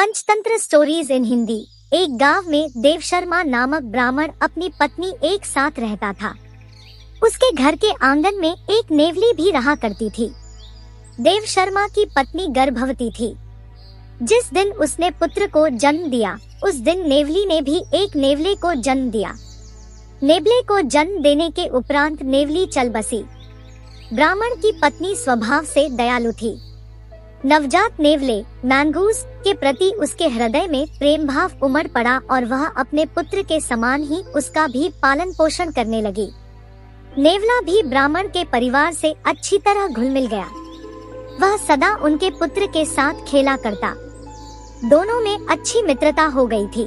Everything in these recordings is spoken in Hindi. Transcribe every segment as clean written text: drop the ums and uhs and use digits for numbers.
Panchatantra stories in Hindi. एक गांव में देव शर्मा नामक ब्राह्मण अपनी पत्नी एक साथ रहता था। उसके घर के आंगन में एक नेवली भी रहा करती थी। देव शर्मा की पत्नी गर्भवती थी। जिस दिन उसने पुत्र को जन्म दिया, उस दिन नेवली ने भी एक नेवले को जन्म दिया। नेवले को जन्म देने के उपरांत नेवली चल बसी। ब्राह्मण की पत्नी स्वभाव से दयालु थी। नवजात नेवले मैंगूस के प्रति उसके हृदय में प्रेम भाव उमड़ पड़ा और वह अपने पुत्र के समान ही उसका भी पालन पोषण करने लगी। नेवला भी ब्राह्मण के परिवार से अच्छी तरह घुल मिल गया। वह सदा उनके पुत्र के साथ खेला करता। दोनों में अच्छी मित्रता हो गई थी।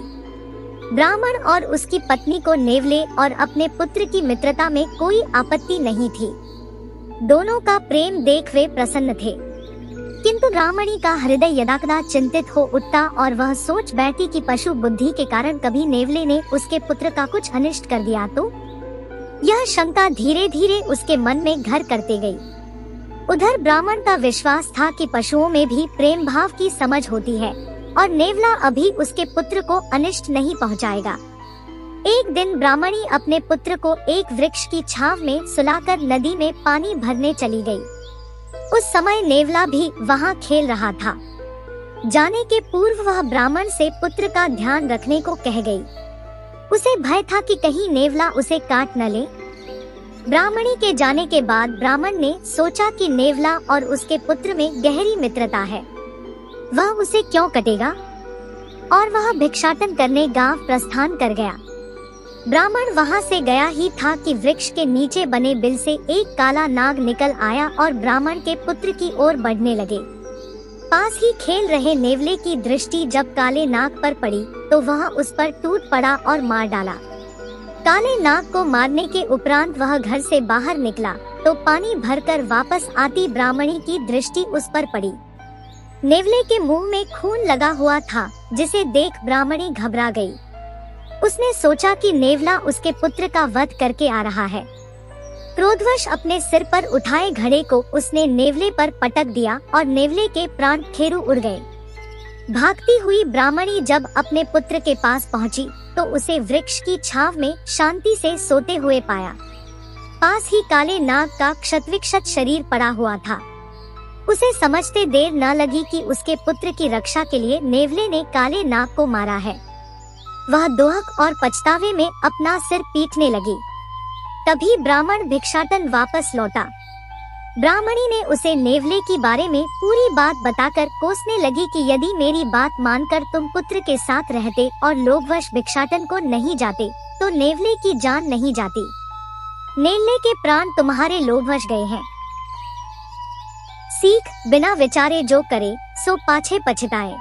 ब्राह्मण और उसकी पत्नी को नेवले और अपने पुत्र की मित्रता में कोई आपत्ति नहीं थी। दोनों का प्रेम देख वे प्रसन्न थे। किंतु ब्राह्मणी का हृदय यदाकदा चिंतित हो उठता और वह सोच बैठी कि पशु बुद्धि के कारण कभी नेवले ने उसके पुत्र का कुछ अनिष्ट कर दिया तो। यह शंका धीरे धीरे उसके मन में घर करते गई। उधर ब्राह्मण का विश्वास था कि पशुओं में भी प्रेम भाव की समझ होती है और नेवला अभी उसके पुत्र को अनिष्ट नहीं पहुंचाएगा। एक दिन ब्राह्मणी अपने पुत्र को एक वृक्ष की छांव में सुलाकर नदी में पानी भरने चली गई। उस समय नेवला भी वहां खेल रहा था। जाने के पूर्व वह ब्राह्मण से पुत्र का ध्यान रखने को कह गई। उसे भय था कि कहीं नेवला उसे काट न ले। ब्राह्मणी के जाने के बाद ब्राह्मण ने सोचा कि नेवला और उसके पुत्र में गहरी मित्रता है, वह उसे क्यों कटेगा, और वह भिक्षाटन करने गांव प्रस्थान कर गया। ब्राह्मण वहां से गया ही था कि वृक्ष के नीचे बने बिल से एक काला नाग निकल आया और ब्राह्मण के पुत्र की ओर बढ़ने लगे। पास ही खेल रहे नेवले की दृष्टि जब काले नाग पर पड़ी तो वह उस पर टूट पड़ा और मार डाला। काले नाग को मारने के उपरांत वह घर से बाहर निकला तो पानी भरकर वापस आती ब्राह्मणी की दृष्टि उस पर पड़ी। नेवले के मुंह में खून लगा हुआ था, जिसे देख ब्राह्मणी घबरा गई। उसने सोचा कि नेवला उसके पुत्र का वध करके आ रहा है। क्रोधवश अपने सिर पर उठाए घड़े को उसने नेवले पर पटक दिया और नेवले के प्राण खेरू उड़ गए। भागती हुई ब्राह्मणी जब अपने पुत्र के पास पहुंची तो उसे वृक्ष की छांव में शांति से सोते हुए पाया। पास ही काले नाग का क्षतविक्षत शरीर पड़ा हुआ था। उसे समझते देर न लगी कि उसके पुत्र की रक्षा के लिए नेवले ने काले नाग को मारा है। वह दोहक और पछतावे में अपना सिर पीटने लगी। तभी ब्राह्मण भिक्षाटन वापस लौटा। ब्राह्मणी ने उसे नेवले की बारे में पूरी बात बताकर कोसने लगी कि यदि मेरी बात मानकर तुम पुत्र के साथ रहते और लोभवश भिक्षाटन को नहीं जाते तो नेवले की जान नहीं जाती। नेवले के प्राण तुम्हारे लोभवश गए हैं। सीख, बिना विचारे जो करे सो पाछे पछताए।